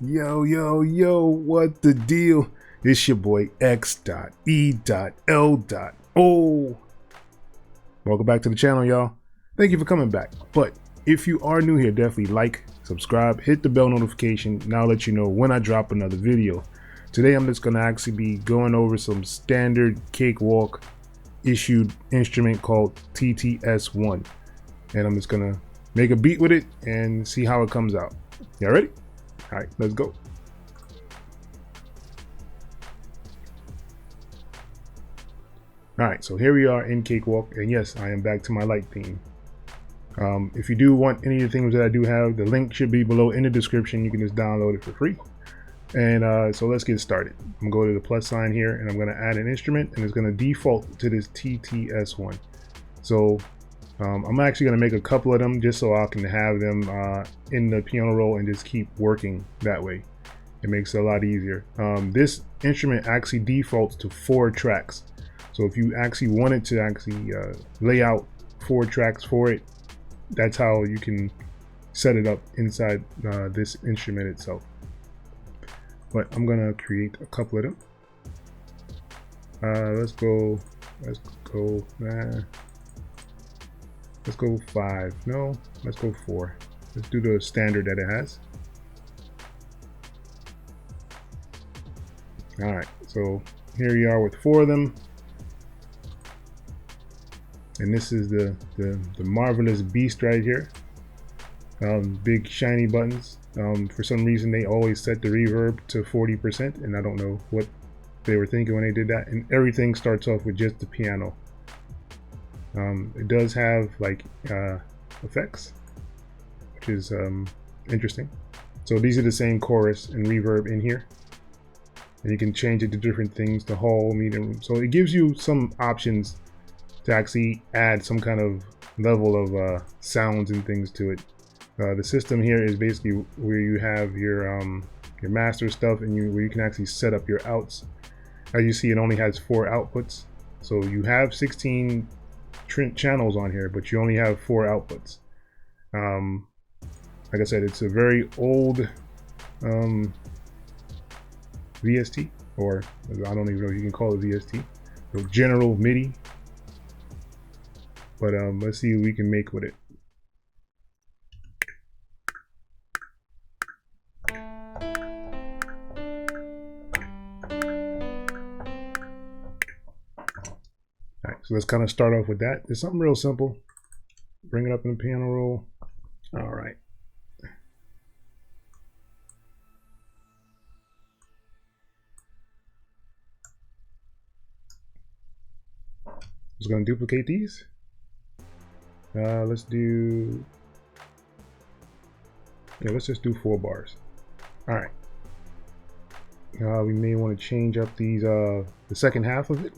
Yo, yo, yo, what the deal? It's your boy X.E.L.O. Welcome back to the channel, y'all. Thank you for coming back. But if you are new here, definitely like, subscribe, hit the bell notification, and I'll let you know when I drop another video. Today, I'm just gonna actually be going over some standard Cakewalk issued instrument called TTS-1. And I'm just gonna make a beat with it and see how it comes out. Y'all ready? All right, let's go. All right, so here we are in Cakewalk, and yes, I am back to my light theme. If you do want any of the things that I do have, the link should be below in the description. You can just download it for free. And so let's get started. I'm gonna go to the plus sign here, and I'm gonna add an instrument, and it's gonna default to this TTS-1. So I'm actually gonna make a couple of them just so I can have them in the piano roll and just keep working that way. It makes it a lot easier. This instrument actually defaults to 4 tracks. So if you actually wanted to actually lay out 4 tracks for it, that's how you can set it up inside this instrument itself. But I'm gonna create a couple of them. Let's go 5. No, let's go 4. Let's do the standard that it has. All right, so here you are with 4 of them. And this is the marvelous beast right here. Big shiny buttons. For some reason, they always set the reverb to 40%, and I don't know what they were thinking when they did that. And everything starts off with just the piano. It does have like effects, which is interesting. So these are the same chorus and reverb in here, and you can change it to different things, the hall, meeting room. So it gives you some options to actually add some kind of level of sounds and things to it. The system here is basically where you have your master stuff, and where you can actually set up your outs. As you see, it only has 4 outputs, so you have 16 channels on here, but you only have 4 outputs. Like I said, it's a very old VST, or I don't even know if you can call it VST, so general MIDI. But let's see what we can make with it. All right, so let's kind of start off with that. It's something real simple. Bring it up in the piano roll. All right. Just going to duplicate these. Let's just do 4 bars. All right. We may want to change up these the second half of it.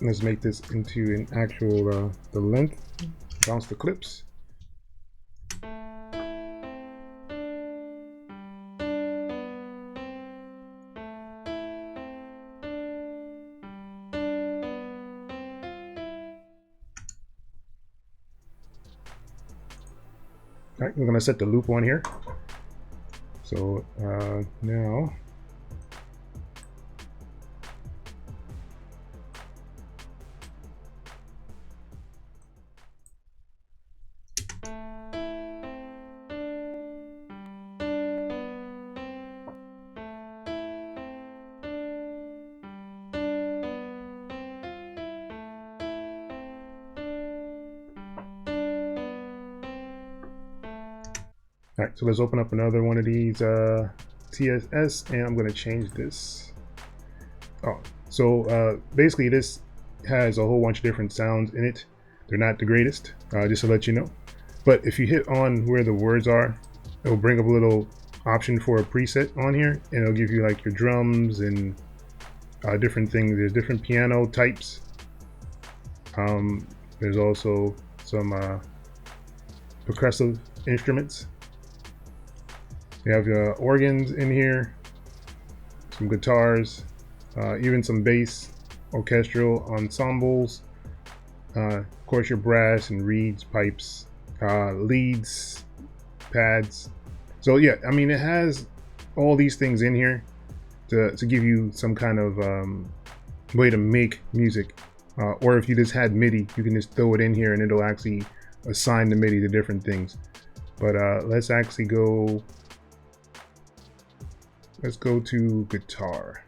Let's make this into an actual the length. Bounce the clips. All right, we're gonna set the loop on here. So now all right, so let's open up another one of these TSS, and I'm going to change this. Oh, so basically this has a whole bunch of different sounds in it. They're not the greatest, just to let you know. But if you hit on where the words are, it'll bring up a little option for a preset on here, and it'll give you like your drums and different things. There's different piano types. There's also some percussive instruments. You have organs in here, some guitars, even some bass, orchestral ensembles, Of course, your brass and reeds, pipes, leads, pads. So yeah, I mean, it has all these things in here to give you some kind of way to make music. Or if you just had MIDI, you can just throw it in here and it'll actually assign the MIDI to different things. But let's actually go, let's go to guitar.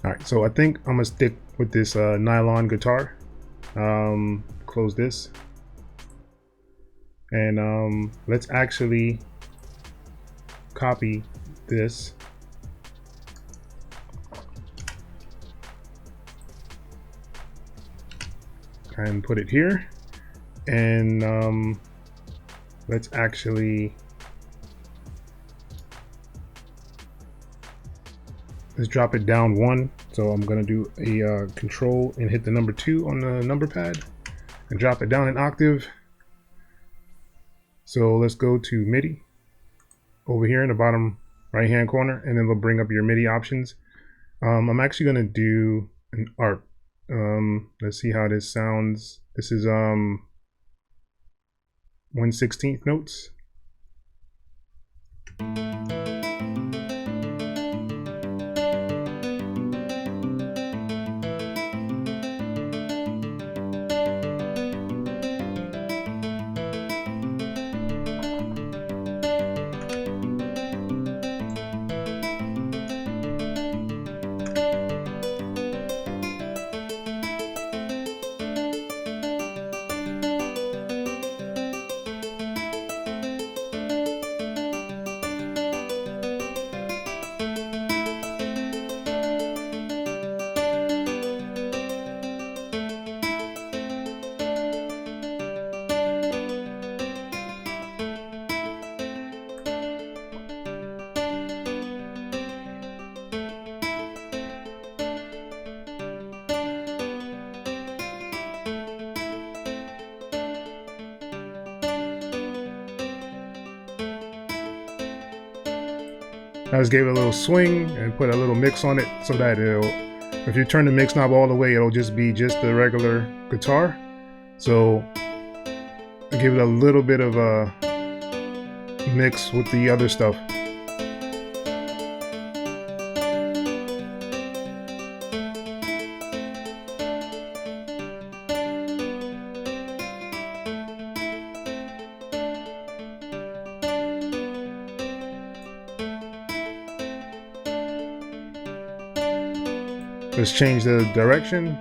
All right, so I think I'm gonna stick with this nylon guitar. Close this. And let's actually copy this. And put it here. And let's actually, let's drop it down 1. So I'm gonna do a control and hit the number 2 on the number pad and drop it down an octave. So let's go to MIDI over here in the bottom right hand corner, and then it'll bring up your MIDI options. I'm actually gonna do an ARP. Let's see how this sounds. This is 1/16 notes. I just gave it a little swing and put a little mix on it so that it'll, if you turn the mix knob all the way, it'll just be just the regular guitar. So I give it a little bit of a mix with the other stuff. Let's change the direction.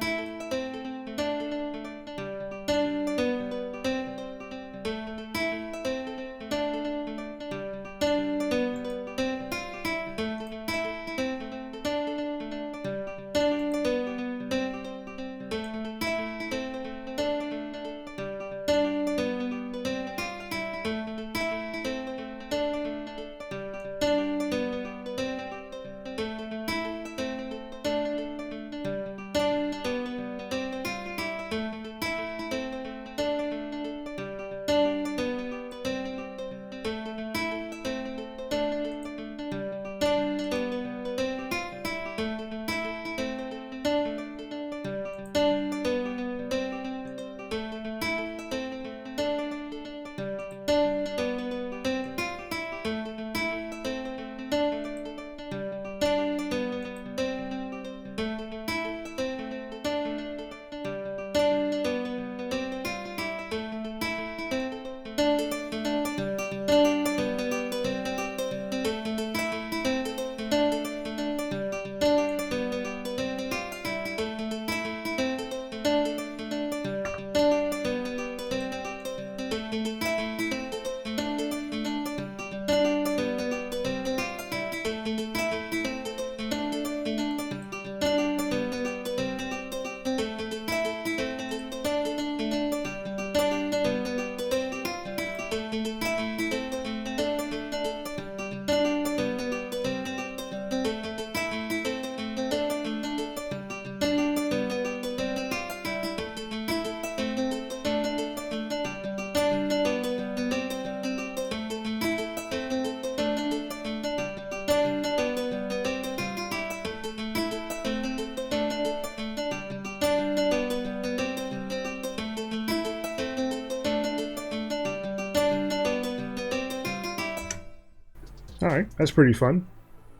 All right, that's pretty fun.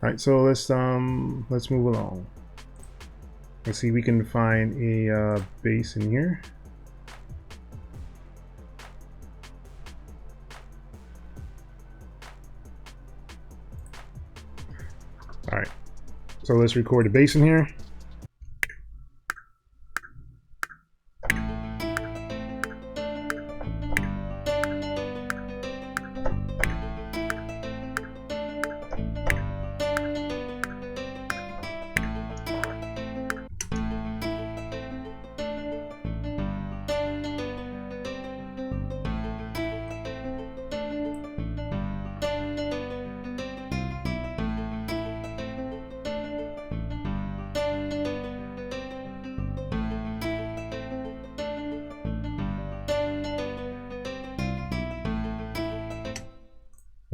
All right, so let's move along. Let's see if we can find a bass in here. All right, so let's record the bass in here.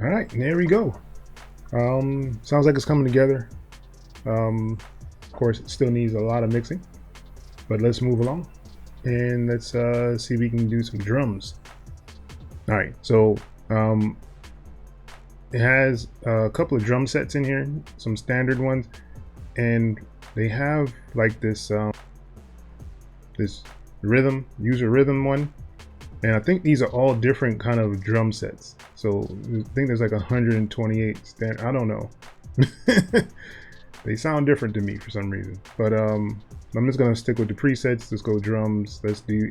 All right, there we go. Sounds like it's coming together. Of course, it still needs a lot of mixing, but let's move along and let's see if we can do some drums. All right, so it has a couple of drum sets in here, some standard ones, and they have like this this user rhythm one. And I think these are all different kind of drum sets. So I think there's like 128 stand. I don't know. They sound different to me for some reason. But I'm just gonna stick with the presets. Let's go drums. Let's do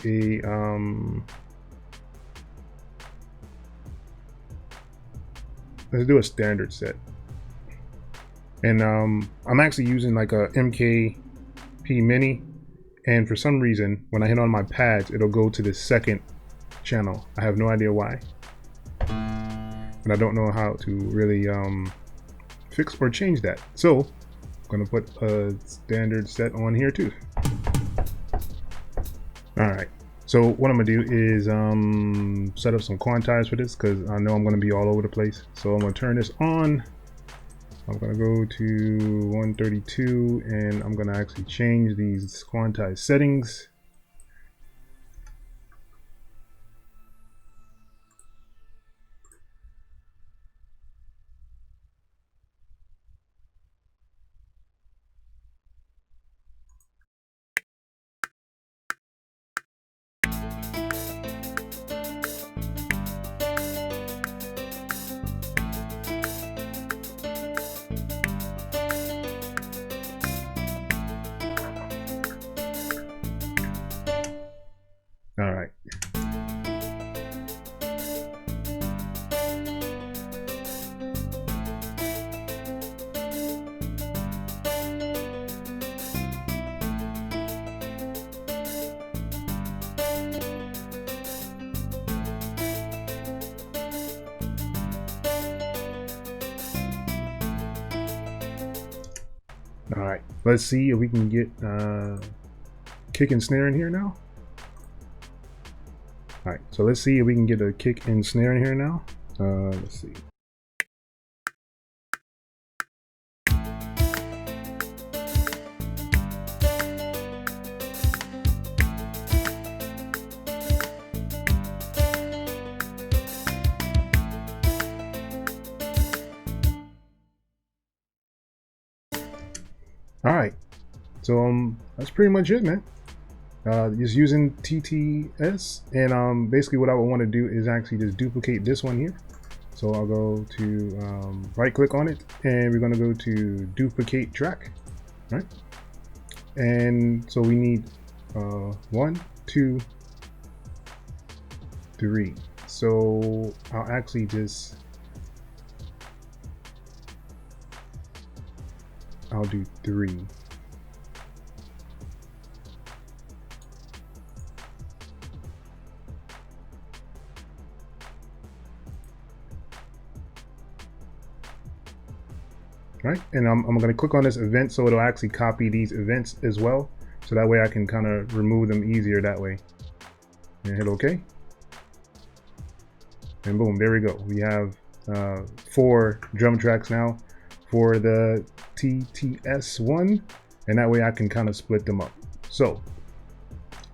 a standard set. And I'm actually using like a MKP Mini. And for some reason, when I hit on my pads, it'll go to the second channel. I have no idea why, and I don't know how to really fix or change that. So I'm gonna put a standard set on here too. All right, so what I'm gonna do is set up some quantize for this, because I know I'm gonna be all over the place. So I'm gonna turn this on. I'm gonna go to 132 and I'm gonna actually change these quantize settings. All right. All right, let's see if we can get kick and snare in here now. All right, so let's see if we can get a kick and snare in here now. Let's see. All right, so that's pretty much it, man. Just using TTS, and basically what I would want to do is actually just duplicate this one here. So I'll go to right click on it, and we're going to go to duplicate track, right? And so we need 1, 2, 3. So I'll actually just I'll do 3. Right, and I'm going to click on this event, so it'll actually copy these events as well, so that way I can kind of remove them easier that way. And hit OK, and boom, there we go. We have 4 drum tracks now for the TTS-1, and that way I can kind of split them up. So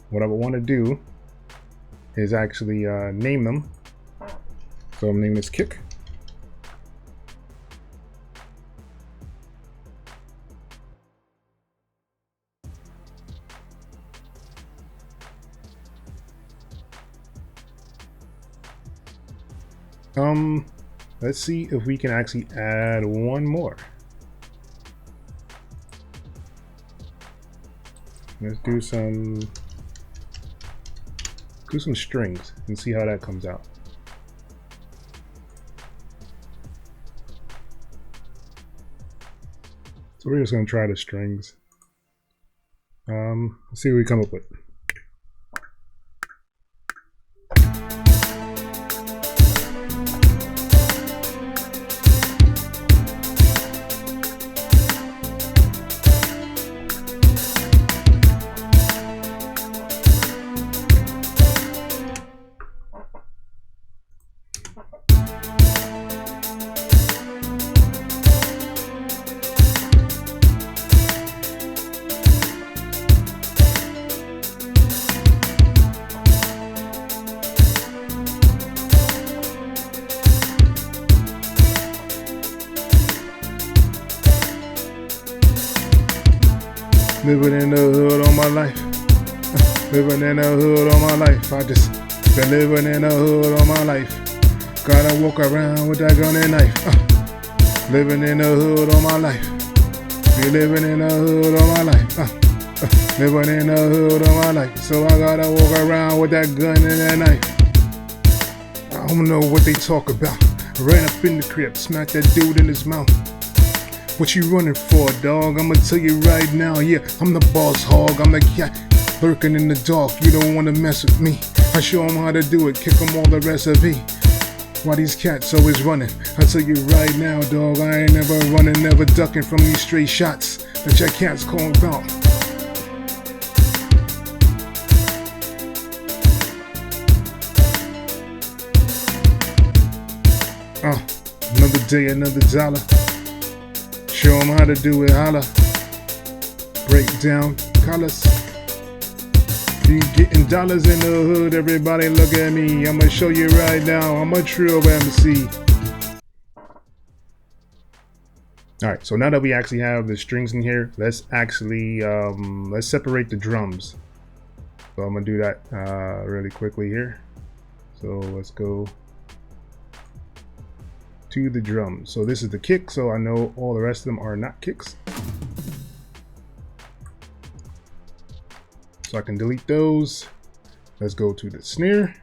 what I would want to do is actually name them. So I'm naming this kick. Let's see if we can actually add one more. Let's do some strings and see how that comes out. So we're just gonna try the strings. Let's see what we come up with. Living in the hood all my life. Living in the hood all my life. I just been living in the hood all my life. Gotta walk around with that gun and knife. Living in the hood all my life. Be living in the hood all my life. Living in the hood all my life. So I gotta walk around with that gun and that knife. I don't know what they talk about. Ran up in the crib, smacked that dude in his mouth. What you running for, dog? I'ma tell you right now, yeah, I'm the boss hog, I'm the cat lurking in the dark, you don't wanna mess with me. I show them how to do it, kick them all the recipe. Why these cats always running? I tell you right now, dog, I ain't never running, never ducking from these stray shots that your cats call about. Another day, another dollar. Show them how to do it, holla. Break down colors. Be getting dollars in the hood, everybody look at me. I'ma show you right now, I'm a true MC. Alright, so now that we actually have the strings in here, let's actually, let's separate the drums. So I'm gonna do that really quickly here. So let's go to the drums. So this is the kick, so I know all the rest of them are not kicks. So I can delete those. Let's go to the snare.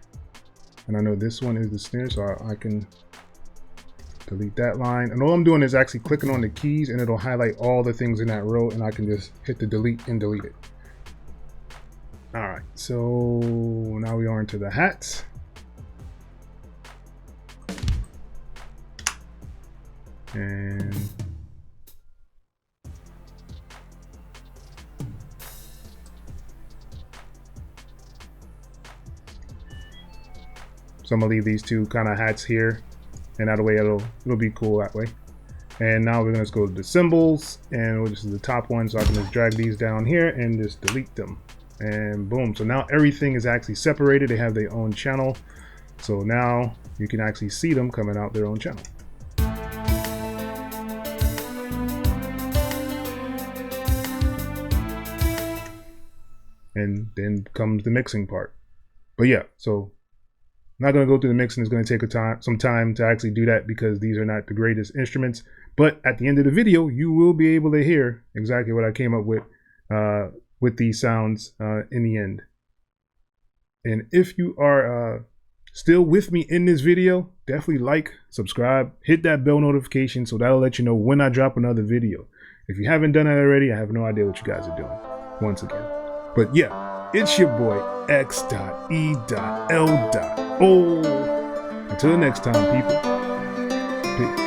And I know this one is the snare, so I can delete that line. And all I'm doing is actually clicking on the keys and it'll highlight all the things in that row and I can just hit the delete and delete it. All right, so now we are into the hats. And so I'm gonna leave these two kind of hats here, and that way it'll be cool that way. And now we're gonna just go to the cymbals, and this is the top one, so I can just drag these down here and just delete them, and boom. So now everything is actually separated. They have their own channel, so now you can actually see them coming out their own channel. And then comes the mixing part. But yeah, so I'm not going to go through the mixing. It's going to take some time to actually do that because these are not the greatest instruments. But at the end of the video, you will be able to hear exactly what I came up with these sounds in the end. And if you are still with me in this video, definitely like, subscribe, hit that bell notification so that'll let you know when I drop another video. If you haven't done that already, I have no idea what you guys are doing once again. But yeah, it's your boy X.E.L. Until the next time, people. Peace.